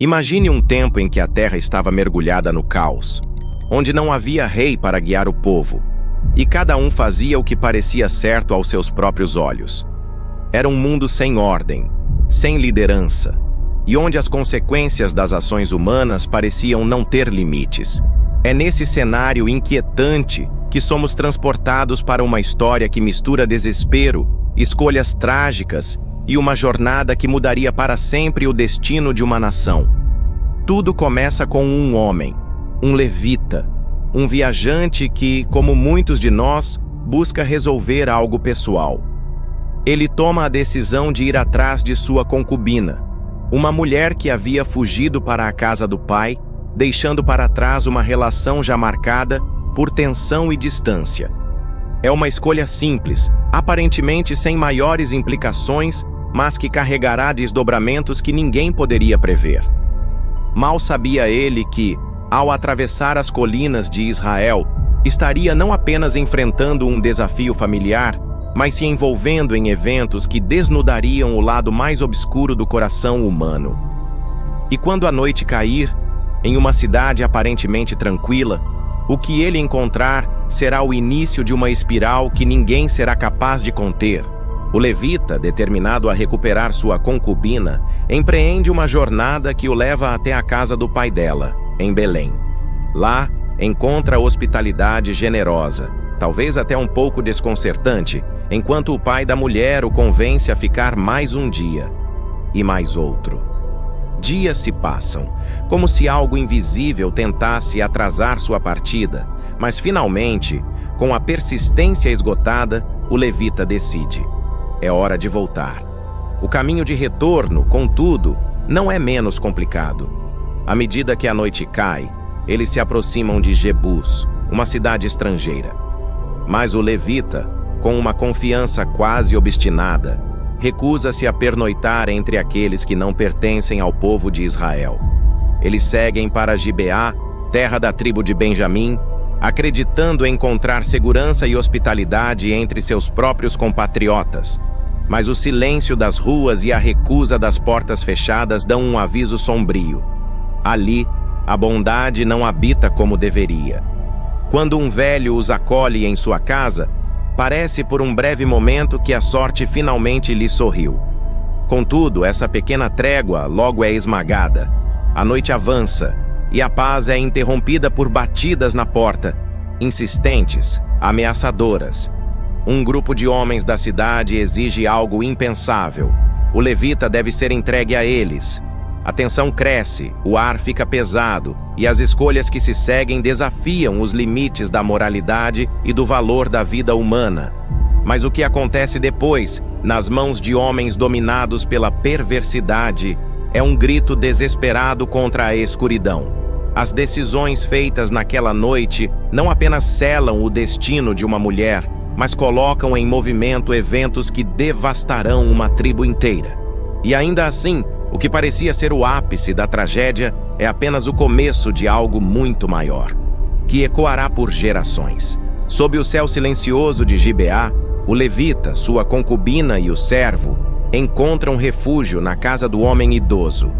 Imagine um tempo em que a terra estava mergulhada no caos, onde não havia rei para guiar o povo, e cada um fazia o que parecia certo aos seus próprios olhos. Era um mundo sem ordem, sem liderança, e onde as consequências das ações humanas pareciam não ter limites. É nesse cenário inquietante que somos transportados para uma história que mistura desespero, escolhas trágicas e uma jornada que mudaria para sempre o destino de uma nação. Tudo começa com um homem, um levita, um viajante que, como muitos de nós, busca resolver algo pessoal. Ele toma a decisão de ir atrás de sua concubina, uma mulher que havia fugido para a casa do pai, deixando para trás uma relação já marcada por tensão e distância. É uma escolha simples, aparentemente sem maiores implicações, mas que carregará desdobramentos que ninguém poderia prever. Mal sabia ele que, ao atravessar as colinas de Israel, estaria não apenas enfrentando um desafio familiar, mas se envolvendo em eventos que desnudariam o lado mais obscuro do coração humano. E quando a noite cair, em uma cidade aparentemente tranquila, o que ele encontrar será o início de uma espiral que ninguém será capaz de conter. O levita, determinado a recuperar sua concubina, empreende uma jornada que o leva até a casa do pai dela, em Belém. Lá, encontra hospitalidade generosa, talvez até um pouco desconcertante, enquanto o pai da mulher o convence a ficar mais um dia, e mais outro. Dias se passam, como se algo invisível tentasse atrasar sua partida, mas finalmente, com a persistência esgotada, o levita decide. É hora de voltar. O caminho de retorno, contudo, não é menos complicado. À medida que a noite cai, eles se aproximam de Jebus, uma cidade estrangeira. Mas o levita, com uma confiança quase obstinada, recusa-se a pernoitar entre aqueles que não pertencem ao povo de Israel. Eles seguem para Gibeá, terra da tribo de Benjamim, acreditando encontrar segurança e hospitalidade entre seus próprios compatriotas. Mas o silêncio das ruas e a recusa das portas fechadas dão um aviso sombrio. Ali, a bondade não habita como deveria. Quando um velho os acolhe em sua casa, parece por um breve momento que a sorte finalmente lhe sorriu. Contudo, essa pequena trégua logo é esmagada. A noite avança e a paz é interrompida por batidas na porta, insistentes, ameaçadoras. Um grupo de homens da cidade exige algo impensável. O levita deve ser entregue a eles. A tensão cresce, o ar fica pesado e as escolhas que se seguem desafiam os limites da moralidade e do valor da vida humana. Mas o que acontece depois, nas mãos de homens dominados pela perversidade, é um grito desesperado contra a escuridão. As decisões feitas naquela noite não apenas selam o destino de uma mulher, mas colocam em movimento eventos que devastarão uma tribo inteira. E ainda assim, o que parecia ser o ápice da tragédia é apenas o começo de algo muito maior, que ecoará por gerações. Sob o céu silencioso de Gibeá, o levita, sua concubina e o servo encontram refúgio na casa do homem idoso.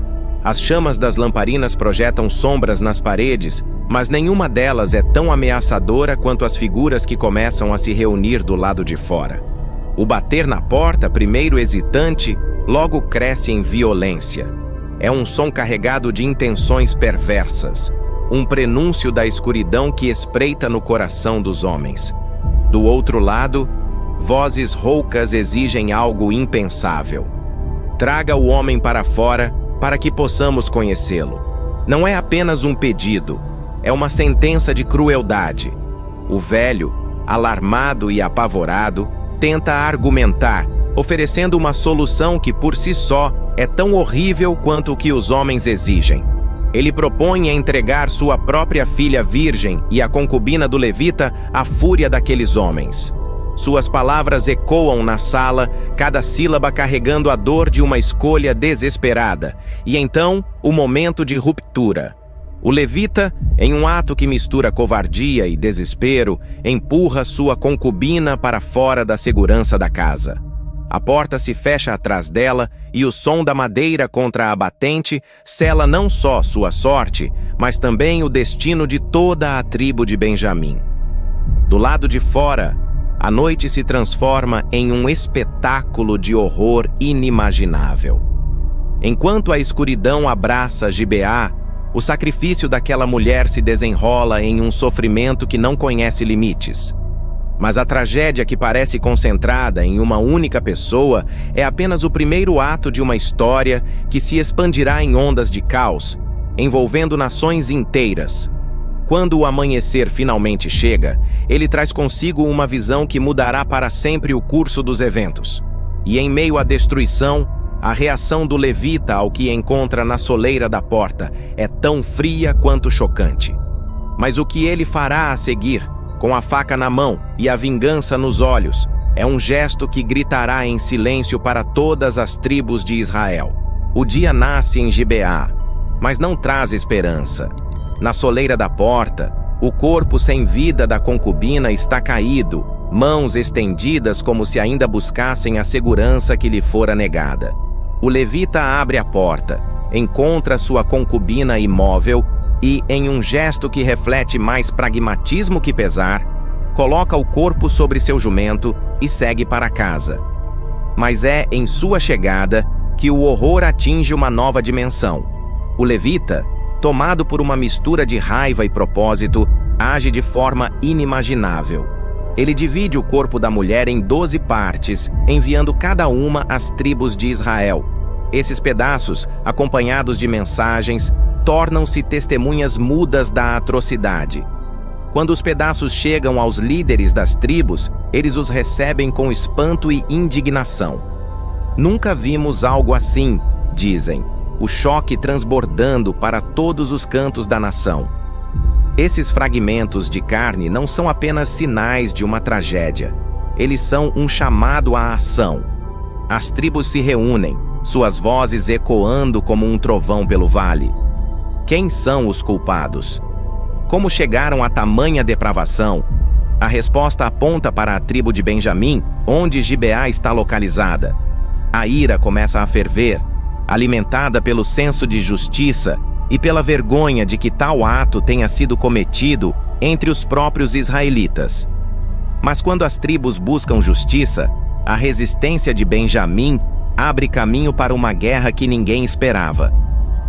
As chamas das lamparinas projetam sombras nas paredes, mas nenhuma delas é tão ameaçadora quanto as figuras que começam a se reunir do lado de fora. O bater na porta, primeiro hesitante, logo cresce em violência. É um som carregado de intenções perversas, um prenúncio da escuridão que espreita no coração dos homens. Do outro lado, vozes roucas exigem algo impensável. Traga o homem para fora para que possamos conhecê-lo. Não é apenas um pedido, é uma sentença de crueldade. O velho, alarmado e apavorado, tenta argumentar, oferecendo uma solução que por si só é tão horrível quanto o que os homens exigem. Ele propõe entregar sua própria filha virgem e a concubina do levita à fúria daqueles homens. Suas palavras ecoam na sala, cada sílaba carregando a dor de uma escolha desesperada. E então, o momento de ruptura. O levita, em um ato que mistura covardia e desespero, empurra sua concubina para fora da segurança da casa. A porta se fecha atrás dela e o som da madeira contra a batente sela não só sua sorte, mas também o destino de toda a tribo de Benjamim. Do lado de fora, a noite se transforma em um espetáculo de horror inimaginável. Enquanto a escuridão abraça Gibeá, o sacrifício daquela mulher se desenrola em um sofrimento que não conhece limites. Mas a tragédia que parece concentrada em uma única pessoa é apenas o primeiro ato de uma história que se expandirá em ondas de caos, envolvendo nações inteiras. Quando o amanhecer finalmente chega, ele traz consigo uma visão que mudará para sempre o curso dos eventos. E em meio à destruição, a reação do levita ao que encontra na soleira da porta é tão fria quanto chocante. Mas o que ele fará a seguir, com a faca na mão e a vingança nos olhos, é um gesto que gritará em silêncio para todas as tribos de Israel. O dia nasce em Gibeá, mas não traz esperança. Na soleira da porta, o corpo sem vida da concubina está caído, mãos estendidas como se ainda buscassem a segurança que lhe fora negada. O levita abre a porta, encontra sua concubina imóvel e, em um gesto que reflete mais pragmatismo que pesar, coloca o corpo sobre seu jumento e segue para casa. Mas é em sua chegada que o horror atinge uma nova dimensão. O levita, tomado por uma mistura de raiva e propósito, age de forma inimaginável. Ele divide o corpo da mulher em 12 partes, enviando cada uma às tribos de Israel. Esses pedaços, acompanhados de mensagens, tornam-se testemunhas mudas da atrocidade. Quando os pedaços chegam aos líderes das tribos, eles os recebem com espanto e indignação. Nunca vimos algo assim, dizem, o choque transbordando para todos os cantos da nação. Esses fragmentos de carne não são apenas sinais de uma tragédia. Eles são um chamado à ação. As tribos se reúnem, suas vozes ecoando como um trovão pelo vale. Quem são os culpados? Como chegaram a tamanha depravação? A resposta aponta para a tribo de Benjamim, onde Gibeá está localizada. A ira começa a ferver, alimentada pelo senso de justiça e pela vergonha de que tal ato tenha sido cometido entre os próprios israelitas. Mas quando as tribos buscam justiça, a resistência de Benjamim abre caminho para uma guerra que ninguém esperava.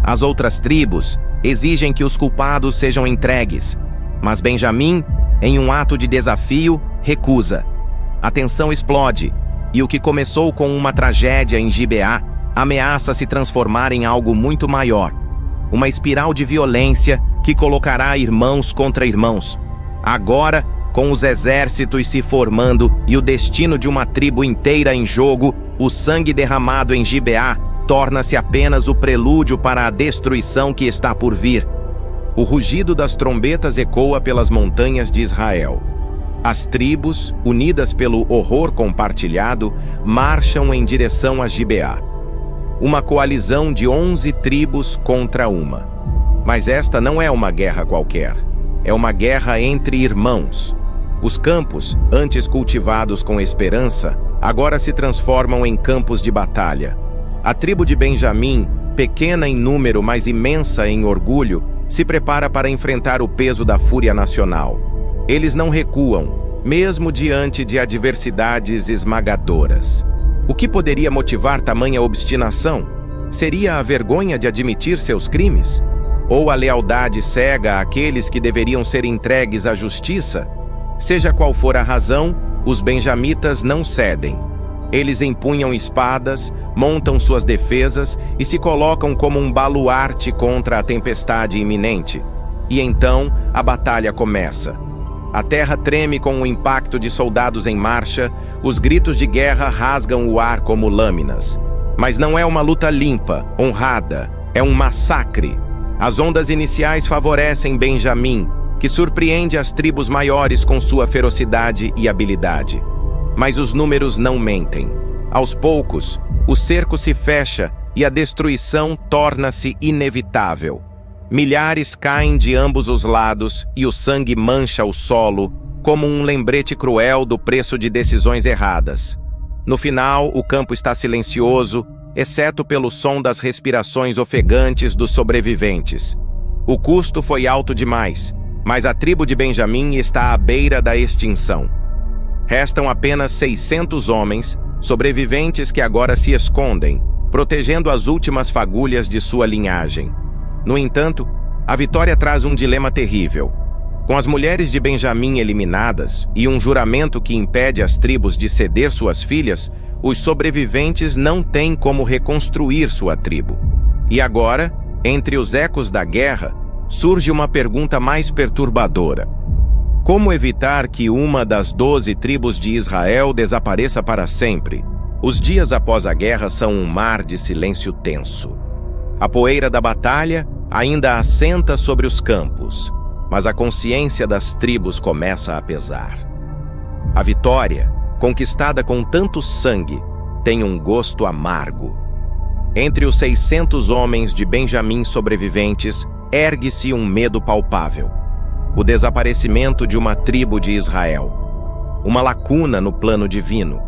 As outras tribos exigem que os culpados sejam entregues, mas Benjamim, em um ato de desafio, recusa. A tensão explode, e o que começou com uma tragédia em Gibeá ameaça se transformar em algo muito maior. Uma espiral de violência que colocará irmãos contra irmãos. Agora, com os exércitos se formando e o destino de uma tribo inteira em jogo, o sangue derramado em Gibeá torna-se apenas o prelúdio para a destruição que está por vir. O rugido das trombetas ecoa pelas montanhas de Israel. As tribos, unidas pelo horror compartilhado, marcham em direção a Gibeá. Uma coalizão de 11 tribos contra uma. Mas esta não é uma guerra qualquer. É uma guerra entre irmãos. Os campos, antes cultivados com esperança, agora se transformam em campos de batalha. A tribo de Benjamim, pequena em número, mas imensa em orgulho, se prepara para enfrentar o peso da fúria nacional. Eles não recuam, mesmo diante de adversidades esmagadoras. O que poderia motivar tamanha obstinação? Seria a vergonha de admitir seus crimes? Ou a lealdade cega àqueles que deveriam ser entregues à justiça? Seja qual for a razão, os benjamitas não cedem. Eles empunham espadas, montam suas defesas e se colocam como um baluarte contra a tempestade iminente. E então, a batalha começa. A terra treme com o impacto de soldados em marcha, os gritos de guerra rasgam o ar como lâminas. Mas não é uma luta limpa, honrada, é um massacre. As ondas iniciais favorecem Benjamim, que surpreende as tribos maiores com sua ferocidade e habilidade. Mas os números não mentem. Aos poucos, o cerco se fecha e a destruição torna-se inevitável. Milhares caem de ambos os lados e o sangue mancha o solo, como um lembrete cruel do preço de decisões erradas. No final, o campo está silencioso, exceto pelo som das respirações ofegantes dos sobreviventes. O custo foi alto demais, mas a tribo de Benjamim está à beira da extinção. Restam apenas 600 homens, sobreviventes que agora se escondem, protegendo as últimas fagulhas de sua linhagem. No entanto, a vitória traz um dilema terrível. Com as mulheres de Benjamim eliminadas e um juramento que impede as tribos de ceder suas filhas, os sobreviventes não têm como reconstruir sua tribo. E agora, entre os ecos da guerra, surge uma pergunta mais perturbadora. Como evitar que uma das 12 tribos de Israel desapareça para sempre? Os dias após a guerra são um mar de silêncio tenso. A poeira da batalha ainda assenta sobre os campos, mas a consciência das tribos começa a pesar. A vitória, conquistada com tanto sangue, tem um gosto amargo. Entre os 600 homens de Benjamim sobreviventes, ergue-se um medo palpável: o desaparecimento de uma tribo de Israel. Uma lacuna no plano divino.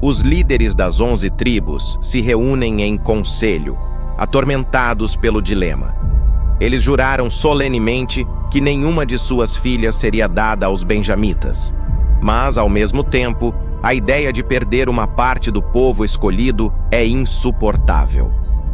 Os líderes das 11 tribos se reúnem em conselho, atormentados pelo dilema. Eles juraram solenemente que nenhuma de suas filhas seria dada aos benjamitas. Mas, ao mesmo tempo, a ideia de perder uma parte do povo escolhido é insuportável.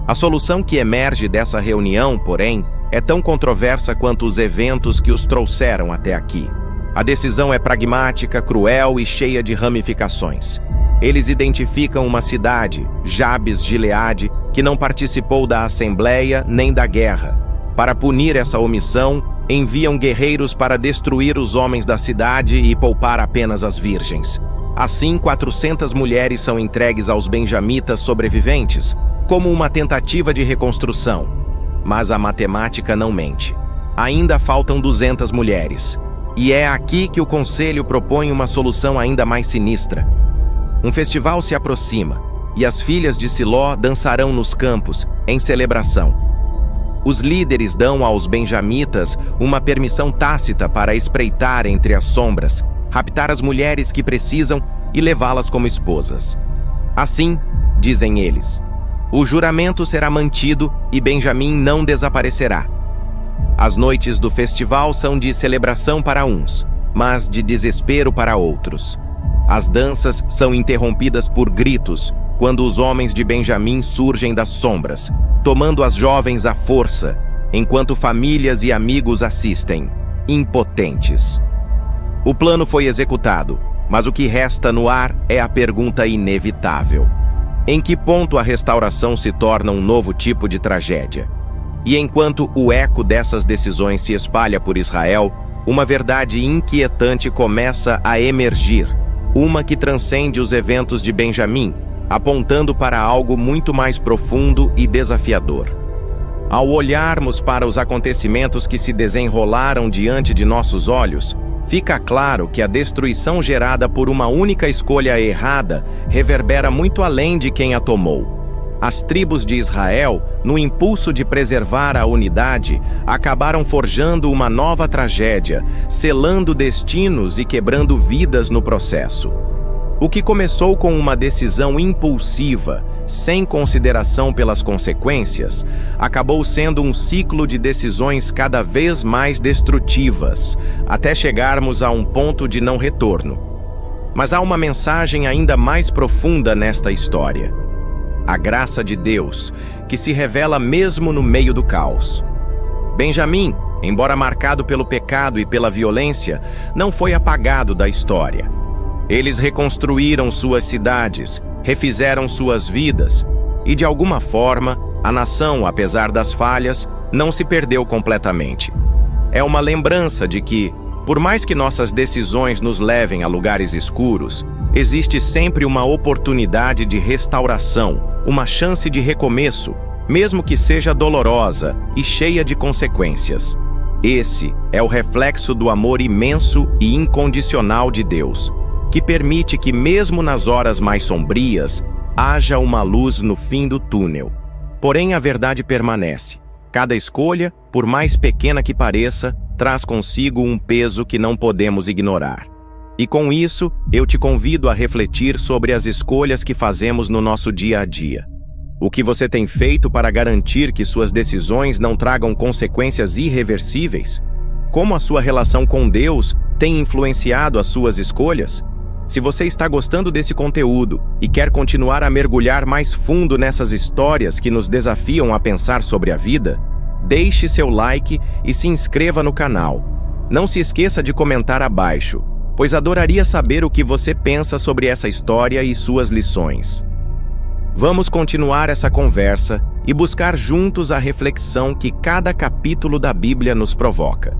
A solução que emerge dessa reunião, porém, é tão controversa quanto os eventos que os trouxeram até aqui. A decisão é pragmática, cruel e cheia de ramificações. Eles identificam uma cidade, Jabes Gileade, que não participou da assembleia nem da guerra. Para punir essa omissão, enviam guerreiros para destruir os homens da cidade e poupar apenas as virgens. Assim, 400 mulheres são entregues aos benjamitas sobreviventes, como uma tentativa de reconstrução. Mas a matemática não mente. Ainda faltam 200 mulheres. E é aqui que o conselho propõe uma solução ainda mais sinistra. Um festival se aproxima, e as filhas de Siló dançarão nos campos, em celebração. Os líderes dão aos benjamitas uma permissão tácita para espreitar entre as sombras, raptar as mulheres que precisam e levá-las como esposas. Assim, dizem eles, o juramento será mantido e Benjamim não desaparecerá. As noites do festival são de celebração para uns, mas de desespero para outros. As danças são interrompidas por gritos quando os homens de Benjamim surgem das sombras, tomando as jovens à força, enquanto famílias e amigos assistem, impotentes. O plano foi executado, mas o que resta no ar é a pergunta inevitável: em que ponto a restauração se torna um novo tipo de tragédia? E enquanto o eco dessas decisões se espalha por Israel, uma verdade inquietante começa a emergir, uma que transcende os eventos de Benjamim, apontando para algo muito mais profundo e desafiador. Ao olharmos para os acontecimentos que se desenrolaram diante de nossos olhos, fica claro que a destruição gerada por uma única escolha errada reverbera muito além de quem a tomou. As tribos de Israel, no impulso de preservar a unidade, acabaram forjando uma nova tragédia, selando destinos e quebrando vidas no processo. O que começou com uma decisão impulsiva, sem consideração pelas consequências, acabou sendo um ciclo de decisões cada vez mais destrutivas, até chegarmos a um ponto de não retorno. Mas há uma mensagem ainda mais profunda nesta história: a graça de Deus, que se revela mesmo no meio do caos. Benjamim, embora marcado pelo pecado e pela violência, não foi apagado da história. Eles reconstruíram suas cidades, refizeram suas vidas, e de alguma forma, a nação, apesar das falhas, não se perdeu completamente. É uma lembrança de que, por mais que nossas decisões nos levem a lugares escuros, existe sempre uma oportunidade de restauração, uma chance de recomeço, mesmo que seja dolorosa e cheia de consequências. Esse é o reflexo do amor imenso e incondicional de Deus, que permite que, mesmo nas horas mais sombrias, haja uma luz no fim do túnel. Porém, a verdade permanece. Cada escolha, por mais pequena que pareça, traz consigo um peso que não podemos ignorar. E com isso, eu te convido a refletir sobre as escolhas que fazemos no nosso dia a dia. O que você tem feito para garantir que suas decisões não tragam consequências irreversíveis? Como a sua relação com Deus tem influenciado as suas escolhas? Se você está gostando desse conteúdo e quer continuar a mergulhar mais fundo nessas histórias que nos desafiam a pensar sobre a vida, deixe seu like e se inscreva no canal. Não se esqueça de comentar abaixo, pois adoraria saber o que você pensa sobre essa história e suas lições. Vamos continuar essa conversa e buscar juntos a reflexão que cada capítulo da Bíblia nos provoca.